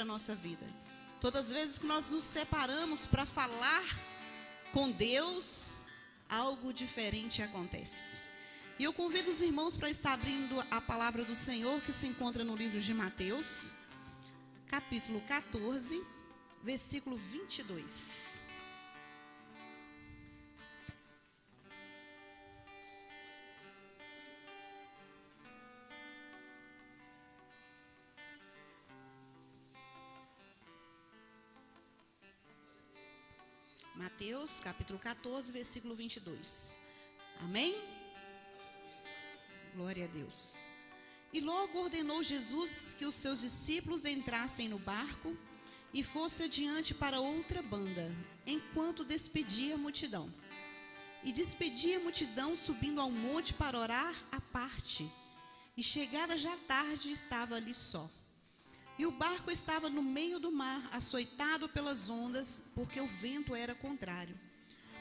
para a nossa vida. Todas as vezes que nós nos separamos para falar com Deus, algo diferente acontece. E eu convido os irmãos para estar abrindo a palavra do Senhor, que se encontra no livro de Mateus, capítulo 14, versículo 22. Mateus, capítulo 14, versículo 22. Amém? Glória a Deus. E logo ordenou Jesus que os seus discípulos entrassem no barco e fosse adiante para outra banda, enquanto despedia a multidão. E despedia a multidão subindo ao monte para orar à parte. E chegada já tarde, estava ali só. E o barco estava no meio do mar, açoitado pelas ondas, porque o vento era contrário.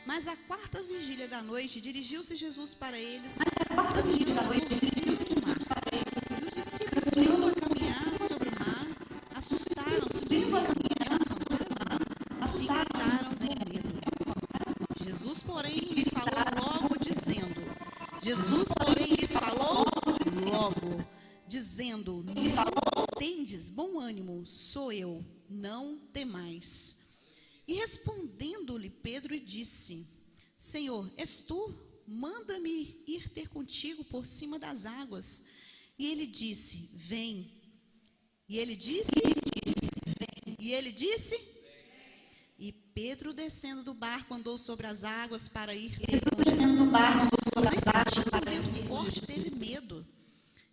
Mas à quarta vigília da noite, dirigiu-se Jesus para eles, caminhando ao meio do mar. E os discípulos, vendo a caminhar sobre o mar, assustaram-se, dizendo: é um fantasma, e gritaram com medo. Jesus, porém, lhes falou logo, dizendo: não tendes bom ânimo, sou eu, não temais. E respondendo-lhe Pedro disse: Senhor, és tu? Manda-me ir ter contigo por cima das águas. E ele disse: vem. E ele disse: vem. E ele disse: e Pedro, descendo do barco, andou sobre as águas para ir ter com Jesus. Mas sentindo um vento forte, teve medo.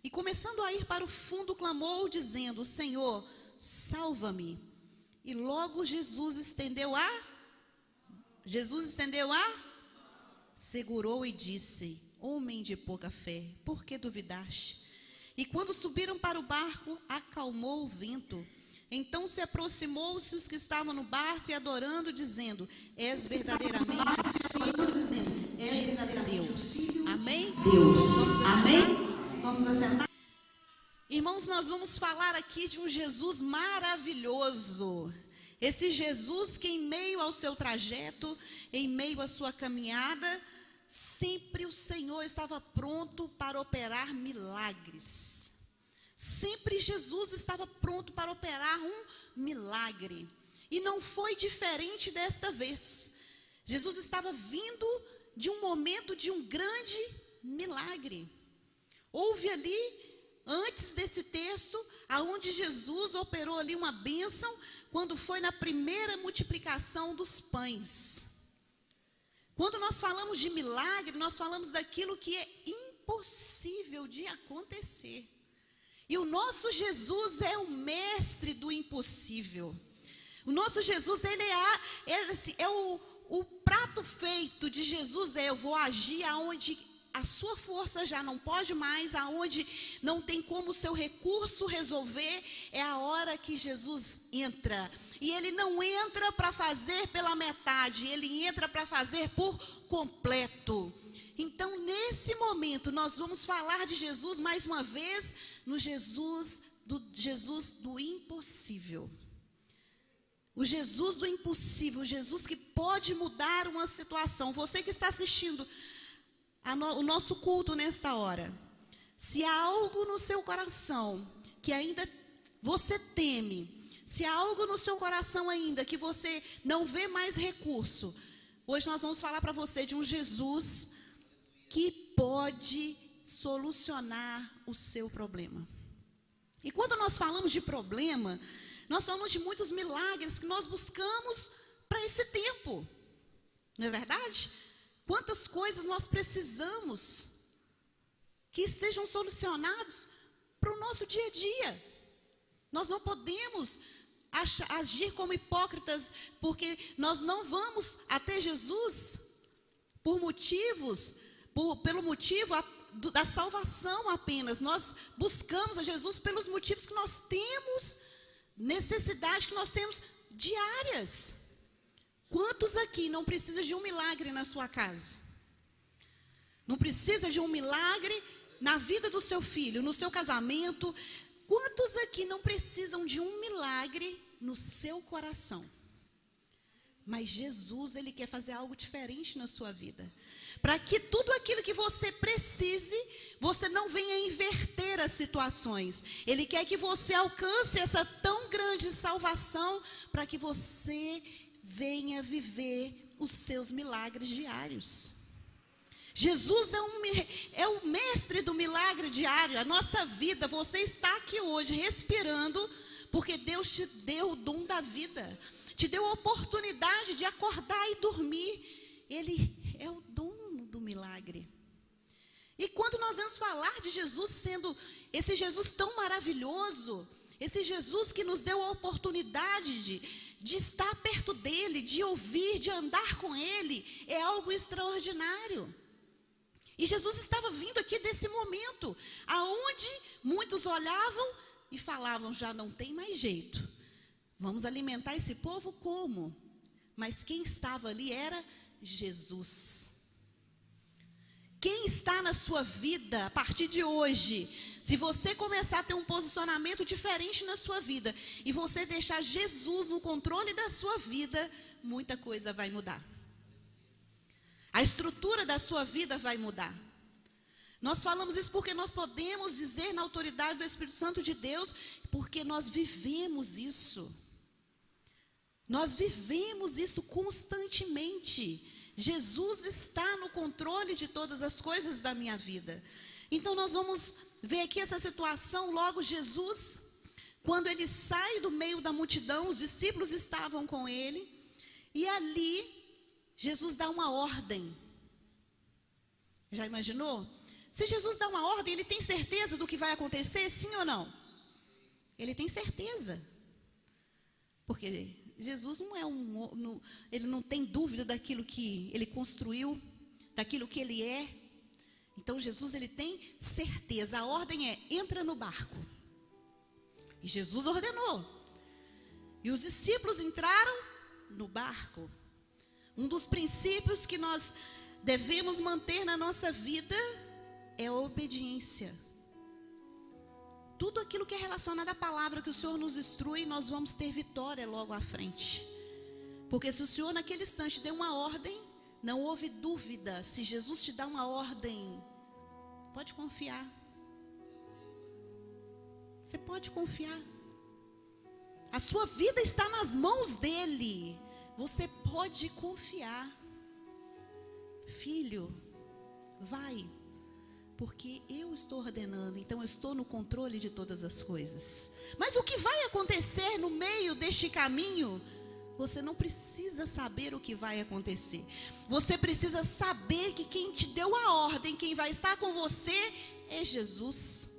E começando a ir para o fundo, clamou, dizendo: Senhor, salva-me. E logo Jesus estendeu a segurou e disse: homem de pouca fé, por que duvidaste? E quando subiram para o barco, acalmou o vento. Então se aproximou-se os que estavam no barco e adorando, dizendo: és verdadeiramente filho, de Deus. Amém? Deus. Amém? Vamos assentar. Irmãos, nós vamos falar aqui de um Jesus maravilhoso. Esse Jesus que em meio ao seu trajeto, em meio à sua caminhada, sempre o Senhor estava pronto para operar milagres. Sempre Jesus estava pronto para operar um milagre. E não foi diferente desta vez. Jesus estava vindo de um momento de um grande milagre. Houve ali, antes desse texto, aonde Jesus operou ali uma bênção, quando foi na primeira multiplicação dos pães. Quando nós falamos de milagre, nós falamos daquilo que é impossível de acontecer. E o nosso Jesus é o mestre do impossível. O nosso Jesus, ele é o prato feito de Jesus. Eu vou agir aonde a sua força já não pode mais, aonde não tem como o seu recurso resolver, é a hora que Jesus entra. E ele não entra para fazer pela metade, ele entra para fazer por completo. Então, nesse momento, nós vamos falar de Jesus mais uma vez, no Jesus do impossível. O Jesus do impossível, o Jesus que pode mudar uma situação. Você que está assistindo o nosso culto nesta hora, se há algo no seu coração que ainda você teme, se há algo no seu coração ainda que você não vê mais recurso, hoje nós vamos falar para você de um Jesus que pode solucionar o seu problema. E quando nós falamos de problema, nós falamos de muitos milagres que nós buscamos para esse tempo, não é verdade? Quantas coisas nós precisamos que sejam solucionados para o nosso dia a dia. Nós não podemos agir como hipócritas, porque nós não vamos até Jesus pelo motivo da salvação apenas. Nós buscamos a Jesus pelos motivos que nós temos, necessidade que nós temos diárias. Quantos aqui não precisam de um milagre na sua casa? Não precisa de um milagre na vida do seu filho, no seu casamento? Quantos aqui não precisam de um milagre no seu coração? Mas Jesus, Ele quer fazer algo diferente na sua vida. Para que tudo aquilo que você precise, você não venha inverter as situações. Ele quer que você alcance essa tão grande salvação, para que você venha viver os seus milagres diários. Jesus é o mestre do milagre diário. A nossa vida, você está aqui hoje respirando, porque Deus te deu o dom da vida. Te deu a oportunidade de acordar e dormir. Ele é o dono do milagre. E quando nós vamos falar de Jesus sendo esse Jesus tão maravilhoso, esse Jesus que nos deu a oportunidade de estar perto dele, de ouvir, de andar com ele, é algo extraordinário. E Jesus estava vindo aqui desse momento, aonde muitos olhavam e falavam, já não tem mais jeito. Vamos alimentar esse povo como? Mas quem estava ali era Jesus. Quem está na sua vida a partir de hoje, se você começar a ter um posicionamento diferente na sua vida, e você deixar Jesus no controle da sua vida, muita coisa vai mudar. A estrutura da sua vida vai mudar. Nós falamos isso porque nós podemos dizer na autoridade do Espírito Santo de Deus, porque nós vivemos isso. Nós vivemos isso constantemente. Jesus está no controle de todas as coisas da minha vida. Então nós vamos ver aqui essa situação. Logo Jesus, quando ele sai do meio da multidão, os discípulos estavam com ele, e ali Jesus dá uma ordem. Já imaginou? Se Jesus dá uma ordem, ele tem certeza do que vai acontecer, sim ou não? Ele tem certeza. Porque Jesus ele não tem dúvida daquilo que ele construiu, daquilo que ele é. Então Jesus, ele tem certeza. A ordem é, entra no barco. E Jesus ordenou. E os discípulos entraram no barco. Um dos princípios que nós devemos manter na nossa vida é a obediência. Tudo aquilo que é relacionado à palavra que o Senhor nos instrui, nós vamos ter vitória logo à frente. Porque se o Senhor naquele instante deu uma ordem, não houve dúvida. Se Jesus te dá uma ordem, pode confiar. Você pode confiar. A sua vida está nas mãos dele. Você pode confiar. Filho, vai. Porque eu estou ordenando, então eu estou no controle de todas as coisas. Mas o que vai acontecer no meio deste caminho, você não precisa saber o que vai acontecer. Você precisa saber que quem te deu a ordem, quem vai estar com você, é Jesus.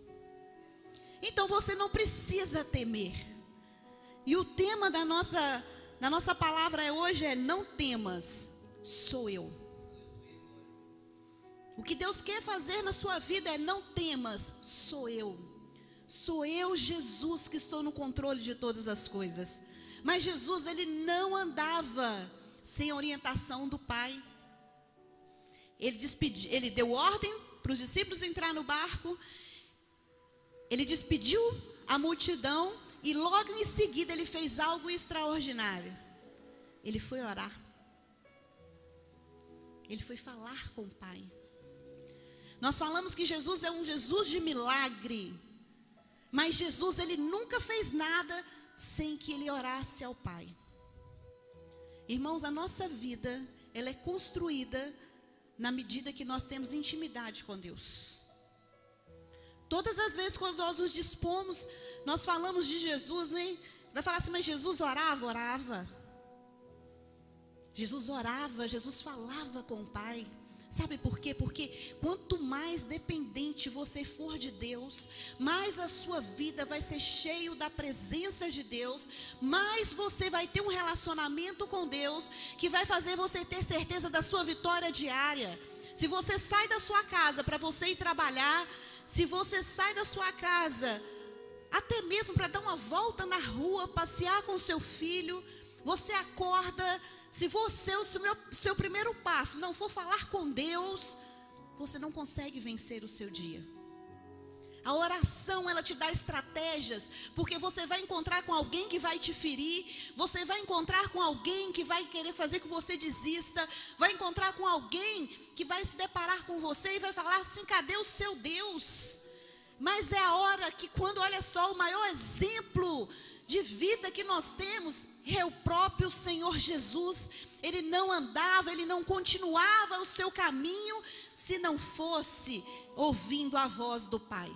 Então você não precisa temer. E o tema da nossa palavra hoje é: não temas, sou eu. O que Deus quer fazer na sua vida é: não temas, sou eu. Sou eu, Jesus, que estou no controle de todas as coisas. Mas Jesus, ele não andava sem orientação do Pai. Ele deu ordem para os discípulos entrar no barco. Ele despediu a multidão e logo em seguida ele fez algo extraordinário. Ele foi orar. Ele foi falar com o Pai. Nós falamos que Jesus é um Jesus de milagre. Mas Jesus, ele nunca fez nada sem que ele orasse ao Pai. Irmãos, a nossa vida, ela é construída na medida que nós temos intimidade com Deus. Todas as vezes quando nós nos dispomos, nós falamos de Jesus, né? Vai falar assim, mas Jesus orava? Orava. Jesus orava, Jesus falava com o Pai. Sabe por quê? Porque quanto mais dependente você for de Deus, mais a sua vida vai ser cheio da presença de Deus, mais você vai ter um relacionamento com Deus, que vai fazer você ter certeza da sua vitória diária. Se você sai da sua casa para você ir trabalhar, se você sai da sua casa, até mesmo para dar uma volta na rua, passear com o seu filho, você acorda. Se você, o seu primeiro passo não for falar com Deus, você não consegue vencer o seu dia. A oração, ela te dá estratégias, porque você vai encontrar com alguém que vai te ferir, você vai encontrar com alguém que vai querer fazer que você desista, vai encontrar com alguém que vai se deparar com você e vai falar assim: cadê o seu Deus? Mas é a hora que, quando, olha só, o maior exemplo de vida que nós temos é o próprio Senhor Jesus. Ele não andava, ele não continuava o seu caminho se não fosse ouvindo a voz do Pai.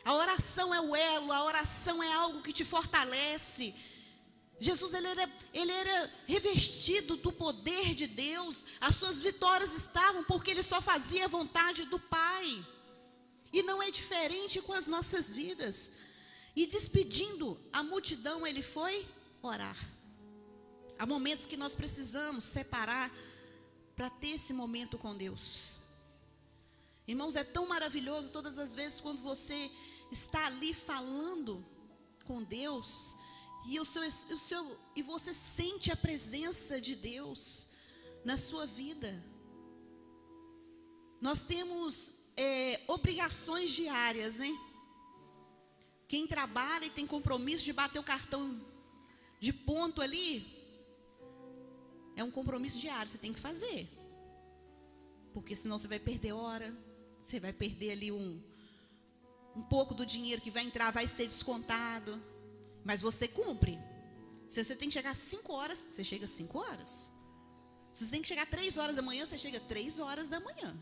A oração é o elo, a oração é algo que te fortalece. Jesus, ele era revestido do poder de Deus. As suas vitórias estavam porque ele só fazia a vontade do Pai. E não é diferente com as nossas vidas. E despedindo a multidão, ele foi orar. Há momentos que nós precisamos separar para ter esse momento com Deus. Irmãos, é tão maravilhoso todas as vezes quando você está ali falando com Deus e você sente a presença de Deus na sua vida. Nós temos obrigações diárias, hein? Quem trabalha e tem compromisso de bater o cartão de ponto ali, é um compromisso diário, você tem que fazer. Porque senão você vai perder hora, você vai perder ali um pouco do dinheiro que vai entrar, vai ser descontado. Mas você cumpre. Se você tem que chegar às 5 horas, você chega às 5 horas. Se você tem que chegar às 3 horas da manhã, você chega às 3 horas da manhã.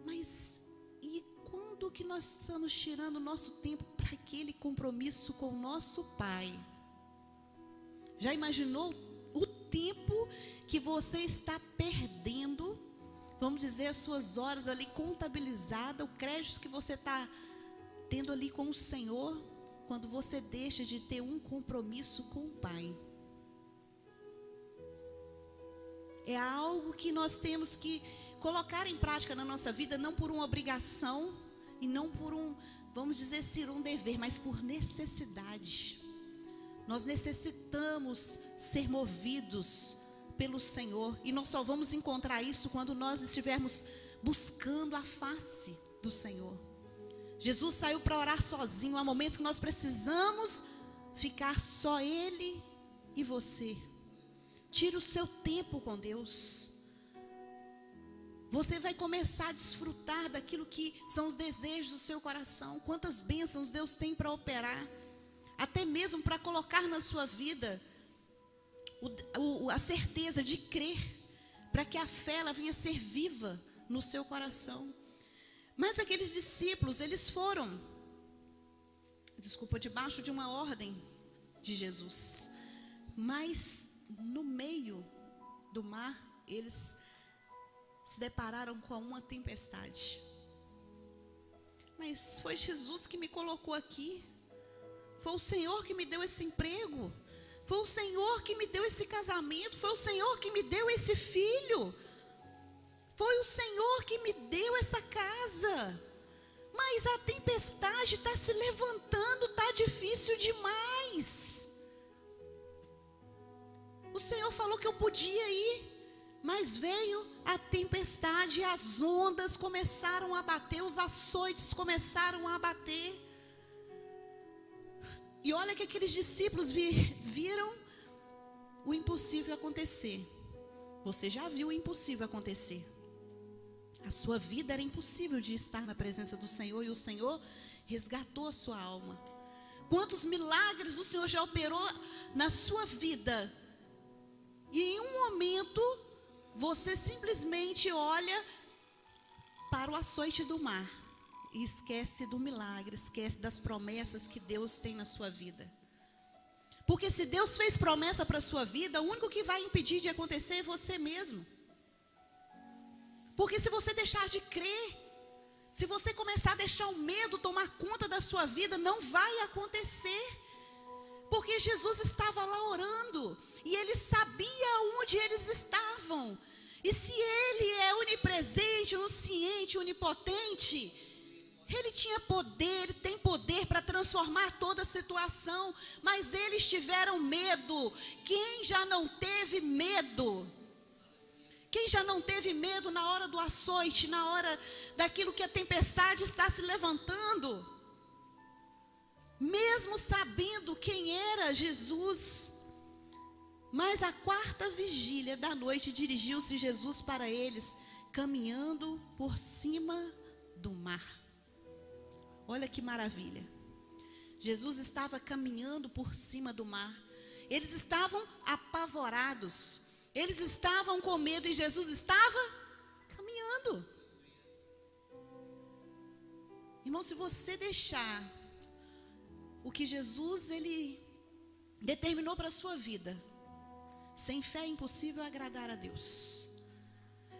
Mas e quando que nós estamos tirando o nosso tempo para aquele compromisso com o nosso Pai? Já imaginou o tempo que você está perdendo? Vamos dizer, as suas horas ali contabilizadas, o crédito que você está tendo ali com o Senhor, quando você deixa de ter um compromisso com o Pai. É algo que nós temos que colocar em prática na nossa vida, não por uma obrigação e não por vamos dizer assim, um dever, mas por necessidade. Nós necessitamos ser movidos pelo Senhor, e nós só vamos encontrar isso quando nós estivermos buscando a face do Senhor. Jesus saiu para orar sozinho. Há momentos que nós precisamos ficar só Ele e você. Tire o seu tempo com Deus. Você vai começar a desfrutar daquilo que são os desejos do seu coração. Quantas bênçãos Deus tem para operar, até mesmo para colocar na sua vida a certeza de crer, para que a fé ela venha ser viva no seu coração. Mas aqueles discípulos, eles foram, debaixo de uma ordem de Jesus. Mas no meio do mar, eles se depararam com uma tempestade. Mas foi Jesus que me colocou aqui. Foi o Senhor que me deu esse emprego. Foi o Senhor que me deu esse casamento. Foi o Senhor que me deu esse filho. Foi o Senhor que me deu essa casa. Mas a tempestade está se levantando, está difícil demais. O Senhor falou que eu podia ir, mas veio a tempestade e as ondas começaram a bater, os açoites começaram a bater. E olha que aqueles discípulos viram o impossível acontecer. Você já viu o impossível acontecer. A sua vida era impossível de estar na presença do Senhor, e o Senhor resgatou a sua alma. Quantos milagres o Senhor já operou na sua vida. E em um momento, você simplesmente olha para o açoite do mar e esquece do milagre, esquece das promessas que Deus tem na sua vida. Porque se Deus fez promessa para a sua vida, o único que vai impedir de acontecer é você mesmo. Porque se você deixar de crer, se você começar a deixar o medo tomar conta da sua vida, não vai acontecer. Porque Jesus estava lá orando, e Ele sabia onde eles estavam. E se Ele é onipresente, onisciente, onipotente, Ele tinha poder, Ele tem poder para transformar toda a situação. Mas eles tiveram medo. Quem já não teve medo? Quem já não teve medo na hora do açoite, na hora daquilo que a tempestade está se levantando? Mesmo sabendo quem era Jesus. Mas à quarta vigília da noite dirigiu-se Jesus para eles, caminhando por cima do mar. Olha que maravilha. Jesus estava caminhando por cima do mar. Eles estavam apavorados. Eles estavam com medo e Jesus estava caminhando. Irmão, se você deixar o que Jesus ele determinou para a sua vida, sem fé é impossível agradar a Deus.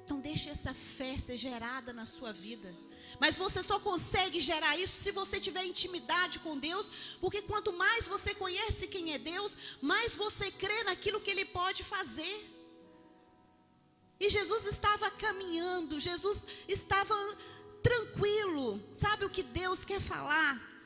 Então deixe essa fé ser gerada na sua vida. Mas você só consegue gerar isso se você tiver intimidade com Deus, porque quanto mais você conhece quem é Deus, mais você crê naquilo que Ele pode fazer. E Jesus estava caminhando, Jesus estava tranquilo. Sabe o que Deus quer falar?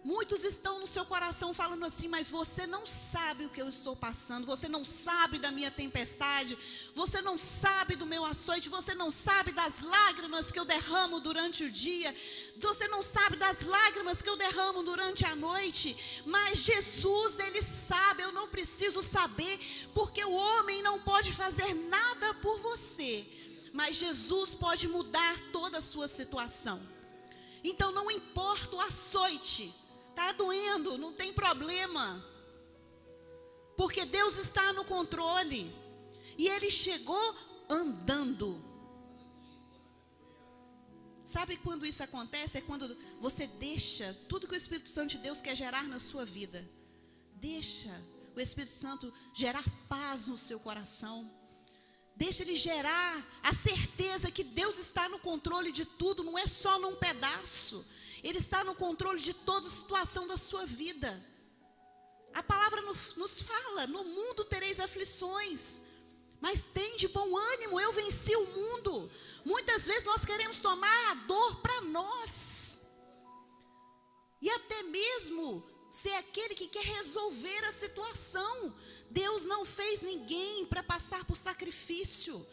Muitos estão no seu coração falando assim, mas você não sabe o que eu estou passando, você não sabe da minha tempestade, você não sabe do meu açoite, você não sabe das lágrimas que eu derramo durante o dia, você não sabe das lágrimas que eu derramo durante a noite, mas Jesus, Ele sabe, eu não preciso saber, porque o homem não pode fazer nada por você, mas Jesus pode mudar toda a sua situação. Então não importa o açoite, está doendo, não tem problema. Porque Deus está no controle. E Ele chegou andando. Sabe quando isso acontece? É quando você deixa tudo que o Espírito Santo de Deus quer gerar na sua vida. Deixa o Espírito Santo gerar paz no seu coração. Deixa Ele gerar a certeza que Deus está no controle de tudo, não é só num pedaço. Ele está no controle de toda situação da sua vida. A palavra nos fala, no mundo tereis aflições, mas tem de bom ânimo, eu venci o mundo. Muitas vezes nós queremos tomar a dor para nós. E até mesmo ser aquele que quer resolver a situação. Deus não fez ninguém para passar por sacrifício.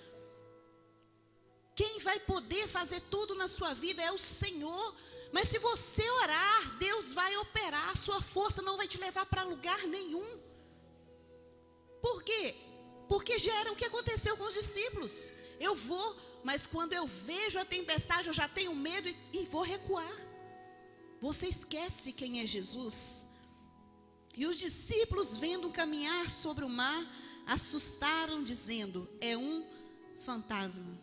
Quem vai poder fazer tudo na sua vida é o Senhor. Mas se você orar, Deus vai operar. Sua força não vai te levar para lugar nenhum. Por quê? Porque já era o que aconteceu com os discípulos. Eu vou, mas quando eu vejo a tempestade, eu já tenho medo e vou recuar. Você esquece quem é Jesus. E os discípulos, vendo caminhar sobre o mar, assustaram, dizendo, é um fantasma.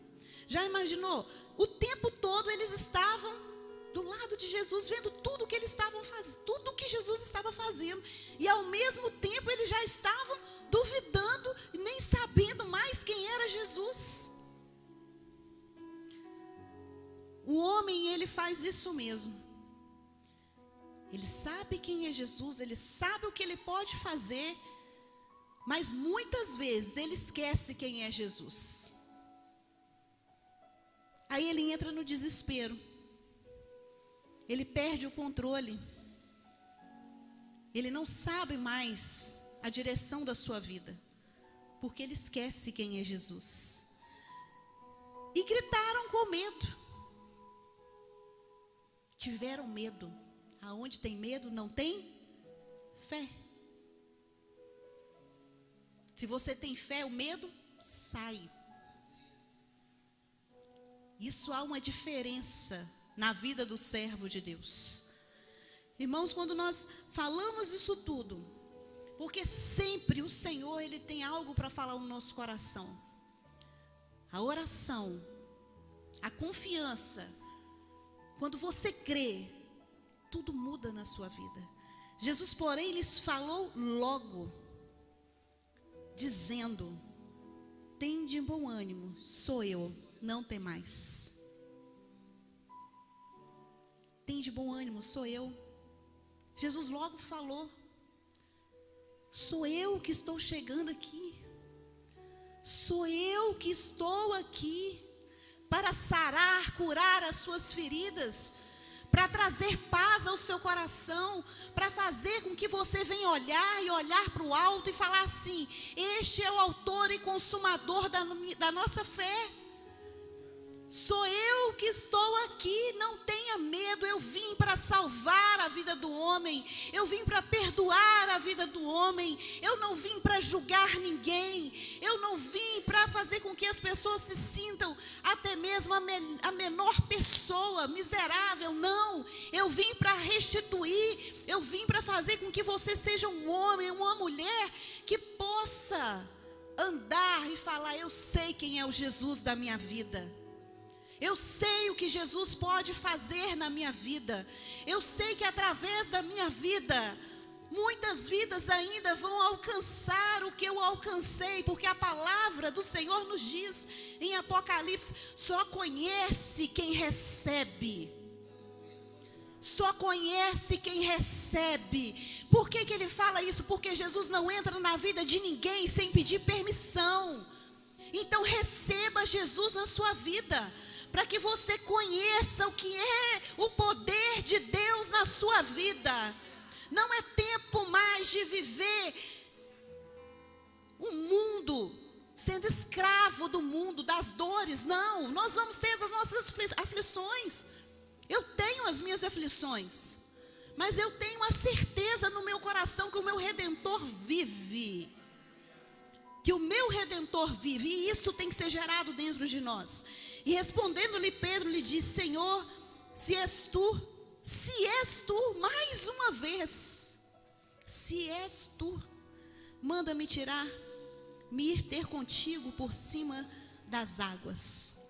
Já imaginou? O tempo todo eles estavam do lado de Jesus, vendo tudo que eles estavam fazendo, tudo que Jesus estava fazendo. E ao mesmo tempo eles já estavam duvidando, nem sabendo mais quem era Jesus. O homem, ele faz isso mesmo. Ele sabe quem é Jesus, ele sabe o que ele pode fazer, mas muitas vezes ele esquece quem é Jesus. Aí ele entra no desespero. Ele perde o controle. Ele não sabe mais a direção da sua vida, porque ele esquece quem é Jesus. E gritaram com medo. Tiveram medo. Aonde tem medo, não tem fé. Se você tem fé, o medo sai. Isso há uma diferença na vida do servo de Deus. Irmãos, quando nós falamos isso tudo, porque sempre o Senhor, Ele tem algo para falar no nosso coração. A oração, a confiança, quando você crê, tudo muda na sua vida. Jesus, porém, lhes falou logo, dizendo, tende bom ânimo, sou eu, não temais. Tende bom ânimo, sou eu. Jesus logo falou, sou eu que estou chegando aqui. Sou eu que estou aqui para sarar, curar as suas feridas, para trazer paz ao seu coração, para fazer com que você venha olhar para o alto e falar assim: este é o autor e consumador da nossa fé. Sou eu que estou aqui, não tenha medo, eu vim para salvar a vida do homem, eu vim para perdoar a vida do homem, eu não vim para julgar ninguém, eu não vim para fazer com que as pessoas se sintam até mesmo a menor pessoa, miserável, não, eu vim para restituir, eu vim para fazer com que você seja um homem, uma mulher que possa andar e falar: eu sei quem é o Jesus da minha vida. Eu sei o que Jesus pode fazer na minha vida. Eu sei que através da minha vida, muitas vidas ainda vão alcançar o que eu alcancei, porque a palavra do Senhor nos diz em Apocalipse: só conhece quem recebe. Só conhece quem recebe. Por que ele fala isso? Porque Jesus não entra na vida de ninguém sem pedir permissão. Então receba Jesus na sua vida, para que você conheça o que é o poder de Deus na sua vida. Não é tempo mais de viver um mundo sendo escravo do mundo, das dores. Não, nós vamos ter as nossas aflições. Eu tenho as minhas aflições, mas eu tenho a certeza no meu coração que o meu Redentor vive. Que o meu Redentor vive, e isso tem que ser gerado dentro de nós. E respondendo-lhe Pedro, lhe disse: Senhor, se és tu, mais uma vez, se és tu, manda-me me ir ter contigo por cima das águas.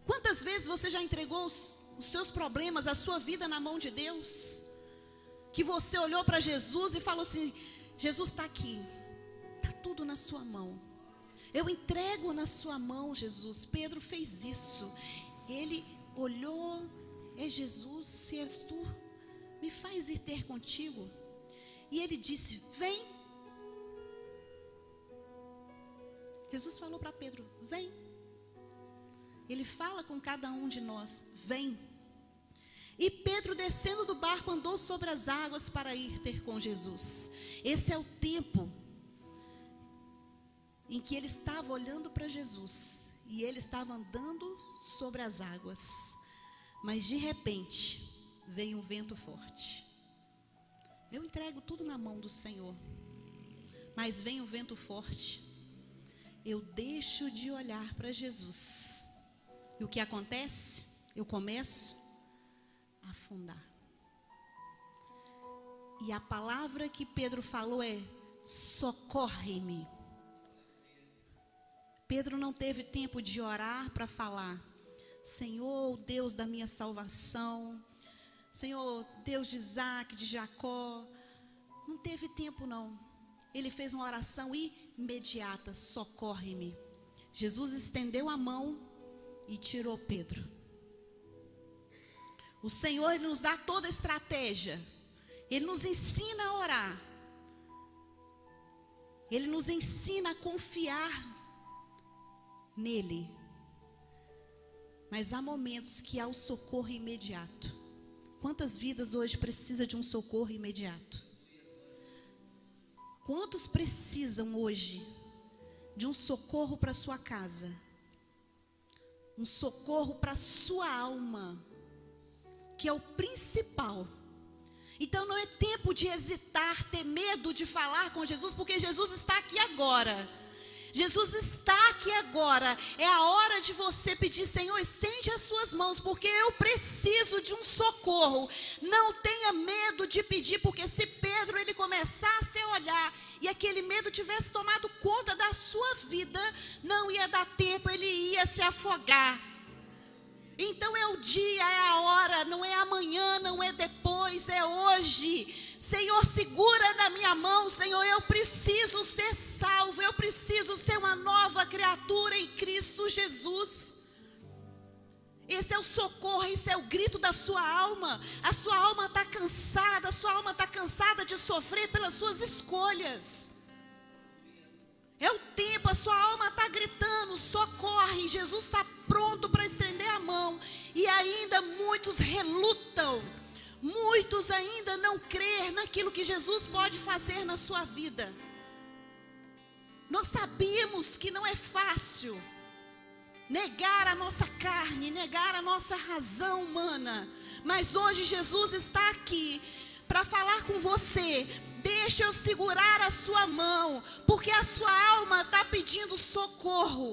Quantas vezes você já entregou os seus problemas, a sua vida na mão de Deus? Que você olhou para Jesus e falou assim: Jesus está aqui. Está tudo na sua mão. Eu entrego na sua mão, Jesus. Pedro fez isso. Ele olhou: é Jesus, se és tu, me faz ir ter contigo. E ele disse: vem. Jesus falou para Pedro: vem. Ele fala com cada um de nós: vem. E Pedro, descendo do barco, andou sobre as águas para ir ter com Jesus. Esse é o tempo em que ele estava olhando para Jesus, e ele estava andando sobre as águas, mas de repente, veio um vento forte. Eu entrego tudo na mão do Senhor, mas vem um vento forte, eu deixo de olhar para Jesus, e o que acontece? Eu começo a afundar. E a palavra que Pedro falou é: socorre-me. Pedro não teve tempo de orar para falar: Senhor, Deus da minha salvação, Senhor, Deus de Isaac, de Jacó. Não teve tempo não. Ele fez uma oração imediata: socorre-me. Jesus estendeu a mão e tirou Pedro. O Senhor, Ele nos dá toda a estratégia. Ele nos ensina a orar. Ele nos ensina a confiar nele. Mas há momentos que há o socorro imediato. Quantas vidas hoje precisam de um socorro imediato? Quantos precisam hoje de um socorro para sua casa? Um socorro para sua alma, que é o principal. Então não é tempo de hesitar, ter medo de falar com Jesus, porque Jesus está aqui agora. Jesus está aqui agora. É a hora de você pedir: Senhor, estende as suas mãos, porque eu preciso de um socorro. Não tenha medo de pedir, porque se Pedro ele começasse a olhar e aquele medo tivesse tomado conta da sua vida, não ia dar tempo, ele ia se afogar. Então é o dia, é a hora, não é amanhã, não é depois, é hoje. Senhor, segura na minha mão, Senhor, eu preciso ser salvo, eu preciso ser uma nova criatura em Cristo Jesus. Esse é o socorro, esse é o grito da sua alma. A sua alma está cansada, a sua alma está cansada de sofrer pelas suas escolhas. É o tempo, a sua alma está gritando: socorre. Jesus está pronto para estender a mão mão, e ainda muitos relutam, muitos ainda não creem naquilo que Jesus pode fazer na sua vida. Nós sabemos que não é fácil negar a nossa carne, negar a nossa razão humana, mas hoje Jesus está aqui para falar com você. Deixa eu segurar a sua mão, porque a sua alma está pedindo socorro.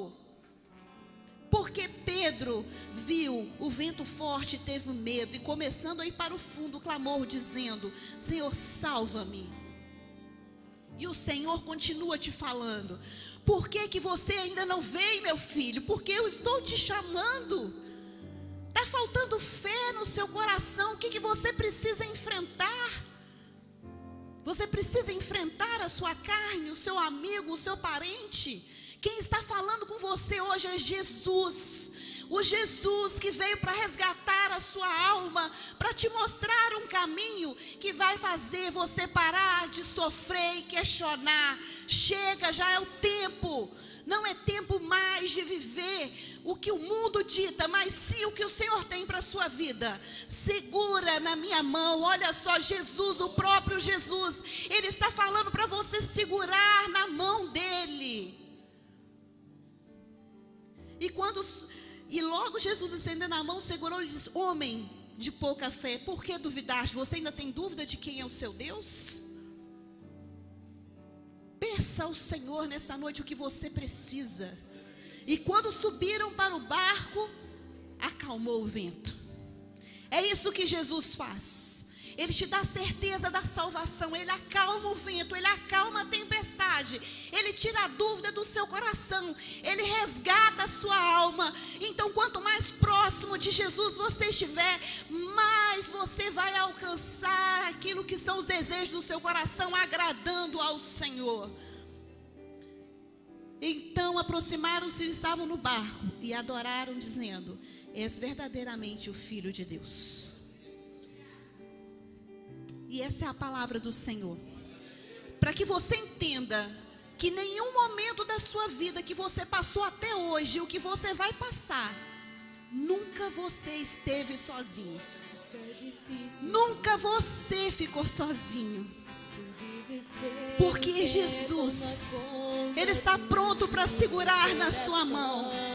Porque Pedro viu o vento forte, teve medo, e começando a ir para o fundo, clamou dizendo: Senhor, salva-me. E o Senhor continua te falando: por que que você ainda não vem, meu filho? Porque eu estou te chamando. Está faltando fé no seu coração. O que que você precisa enfrentar? Você precisa enfrentar a sua carne, o seu amigo, o seu parente. Quem está falando com você hoje é Jesus. O Jesus que veio para resgatar a sua alma, para te mostrar um caminho que vai fazer você parar de sofrer e questionar. Chega, já é o tempo. Não é tempo mais de viver o que o mundo dita, mas sim o que o Senhor tem para a sua vida. Segura na minha mão. Olha só, Jesus, o próprio Jesus, Ele está falando para você segurar na mão dEle. E logo Jesus, estendendo a mão, segurou e disse: homem de pouca fé, por que duvidaste? Você ainda tem dúvida de quem é o seu Deus? Peça ao Senhor nessa noite o que você precisa. E quando subiram para o barco, acalmou o vento. É isso que Jesus faz. Ele te dá certeza da salvação. Ele acalma o vento, Ele acalma a tempestade. Ele tira a dúvida do seu coração. Ele resgata a sua alma. Então, quanto mais próximo de Jesus você estiver, mais você vai alcançar aquilo que são os desejos do seu coração, agradando ao Senhor. Então aproximaram-se e estavam no barco e adoraram, dizendo: és verdadeiramente o Filho de Deus. E essa é a palavra do Senhor, para que você entenda que nenhum momento da sua vida que você passou até hoje, o que você vai passar, nunca você esteve sozinho. Nunca você ficou sozinho. Porque Jesus, Ele está pronto para segurar na sua mão.